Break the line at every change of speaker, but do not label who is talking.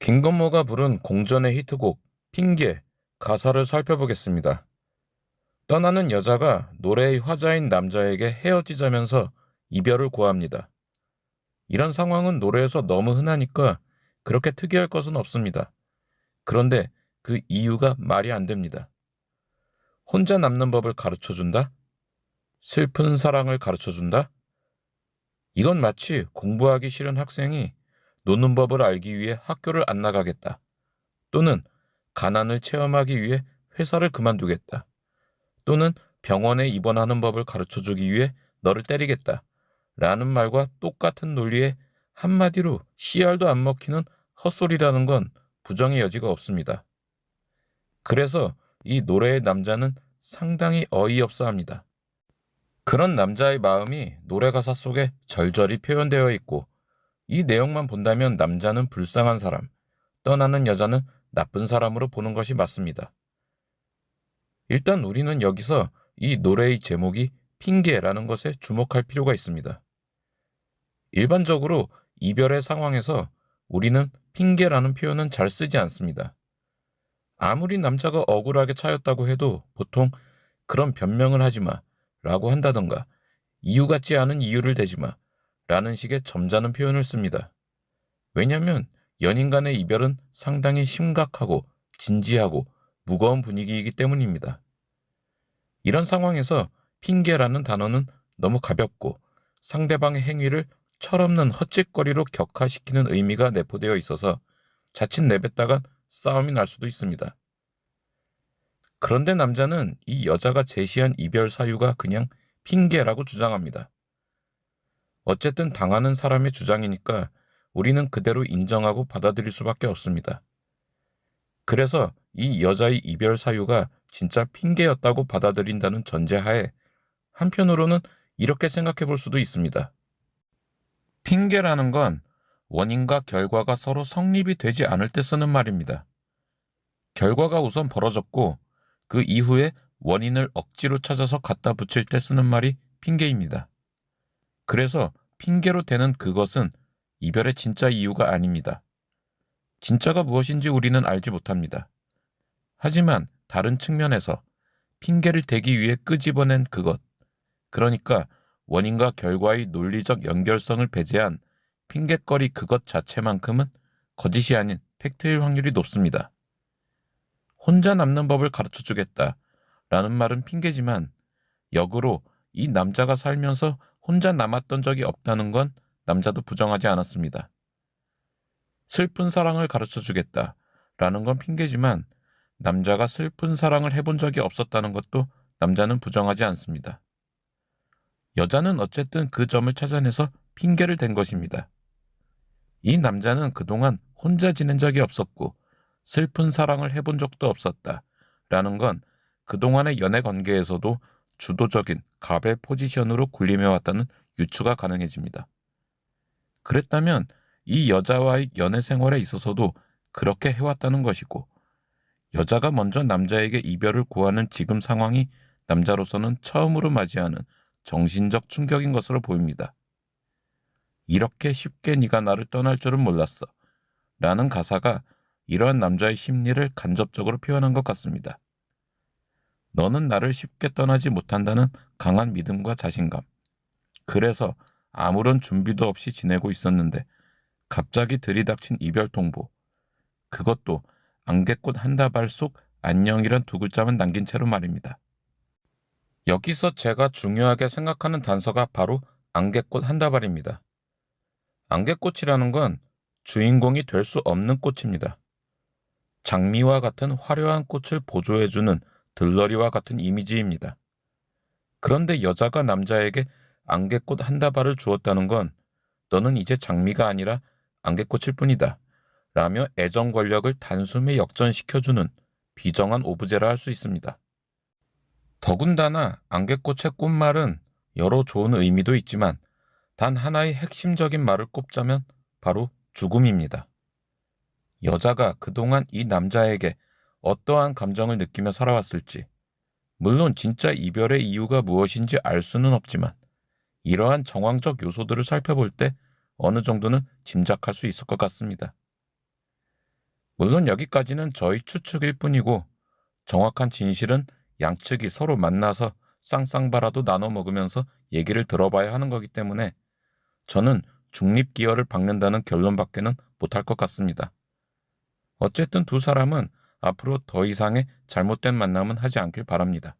김건모가 부른 공전의 히트곡 핑계 가사를 살펴보겠습니다. 떠나는 여자가 노래의 화자인 남자에게 헤어지자면서 이별을 고합니다. 이런 상황은 노래에서 너무 흔하니까 그렇게 특이할 것은 없습니다. 그런데 그 이유가 말이 안 됩니다. 혼자 남는 법을 가르쳐준다? 슬픈 사랑을 가르쳐준다? 이건 마치 공부하기 싫은 학생이 노는 법을 알기 위해 학교를 안 나가겠다. 또는 가난을 체험하기 위해 회사를 그만두겠다. 또는 병원에 입원하는 법을 가르쳐주기 위해 너를 때리겠다. 라는 말과 똑같은 논리에 한마디로 씨알도 안 먹히는 헛소리라는 건 부정의 여지가 없습니다. 그래서 이 노래의 남자는 상당히 어이없어 합니다. 그런 남자의 마음이 노래 가사 속에 절절히 표현되어 있고 이 내용만 본다면 남자는 불쌍한 사람, 떠나는 여자는 나쁜 사람으로 보는 것이 맞습니다. 일단 우리는 여기서 이 노래의 제목이 핑계라는 것에 주목할 필요가 있습니다. 일반적으로 이별의 상황에서 우리는 핑계라는 표현은 잘 쓰지 않습니다. 아무리 남자가 억울하게 차였다고 해도 보통 그런 변명을 하지 마 라고 한다던가 이유 같지 않은 이유를 대지 마 라는 식의 점잖은 표현을 씁니다. 왜냐하면 연인 간의 이별은 상당히 심각하고 진지하고 무거운 분위기이기 때문입니다. 이런 상황에서 핑계라는 단어는 너무 가볍고 상대방의 행위를 철없는 헛짓거리로 격화시키는 의미가 내포되어 있어서 자칫 내뱉다간 싸움이 날 수도 있습니다. 그런데 남자는 이 여자가 제시한 이별 사유가 그냥 핑계라고 주장합니다. 어쨌든 당하는 사람의 주장이니까 우리는 그대로 인정하고 받아들일 수밖에 없습니다. 그래서 이 여자의 이별 사유가 진짜 핑계였다고 받아들인다는 전제하에 한편으로는 이렇게 생각해 볼 수도 있습니다. 핑계라는 건 원인과 결과가 서로 성립이 되지 않을 때 쓰는 말입니다. 결과가 우선 벌어졌고 그 이후에 원인을 억지로 찾아서 갖다 붙일 때 쓰는 말이 핑계입니다. 그래서 핑계로 되는 그것은 이별의 진짜 이유가 아닙니다. 진짜가 무엇인지 우리는 알지 못합니다. 하지만 다른 측면에서 핑계를 대기 위해 끄집어낸 그것, 그러니까 원인과 결과의 논리적 연결성을 배제한 핑계거리 그것 자체만큼은 거짓이 아닌 팩트일 확률이 높습니다. 혼자 남는 법을 가르쳐주겠다 라는 말은 핑계지만 역으로 이 남자가 살면서 혼자 남았던 적이 없다는 건 남자도 부정하지 않았습니다. 슬픈 사랑을 가르쳐주겠다 라는 건 핑계지만 남자가 슬픈 사랑을 해본 적이 없었다는 것도 남자는 부정하지 않습니다. 여자는 어쨌든 그 점을 찾아내서 핑계를 댄 것입니다. 이 남자는 그동안 혼자 지낸 적이 없었고 슬픈 사랑을 해본 적도 없었다 라는 건 그동안의 연애 관계에서도 주도적인 갑의 포지션으로 군림해왔다는 유추가 가능해집니다. 그랬다면 이 여자와의 연애 생활에 있어서도 그렇게 해왔다는 것이고 여자가 먼저 남자에게 이별을 고하는 지금 상황이 남자로서는 처음으로 맞이하는 정신적 충격인 것으로 보입니다. 이렇게 쉽게 네가 나를 떠날 줄은 몰랐어 라는 가사가 이러한 남자의 심리를 간접적으로 표현한 것 같습니다. 너는 나를 쉽게 떠나지 못한다는 강한 믿음과 자신감. 그래서 아무런 준비도 없이 지내고 있었는데 갑자기 들이닥친 이별 통보. 그것도 안개꽃 한 다발 속 안녕이란 두 글자만 남긴 채로 말입니다. 여기서 제가 중요하게 생각하는 단서가 바로 안개꽃 한 다발입니다. 안개꽃이라는 건 주인공이 될 수 없는 꽃입니다. 장미와 같은 화려한 꽃을 보조해주는 들러리와 같은 이미지입니다. 그런데 여자가 남자에게 안개꽃 한 다발을 주었다는 건 너는 이제 장미가 아니라 안개꽃일 뿐이다 라며 애정 권력을 단숨에 역전시켜주는 비정한 오브제라 할 수 있습니다. 더군다나 안개꽃의 꽃말은 여러 좋은 의미도 있지만 단 하나의 핵심적인 말을 꼽자면 바로 죽음입니다. 여자가 그동안 이 남자에게 어떠한 감정을 느끼며 살아왔을지, 물론 진짜 이별의 이유가 무엇인지 알 수는 없지만 이러한 정황적 요소들을 살펴볼 때 어느 정도는 짐작할 수 있을 것 같습니다. 물론 여기까지는 저희 추측일 뿐이고 정확한 진실은 양측이 서로 만나서 쌍쌍바라도 나눠 먹으면서 얘기를 들어봐야 하는 거기 때문에 저는 중립기여를 박는다는 결론밖에는 못할 것 같습니다. 어쨌든 두 사람은 앞으로 더 이상의 잘못된 만남은 하지 않길 바랍니다.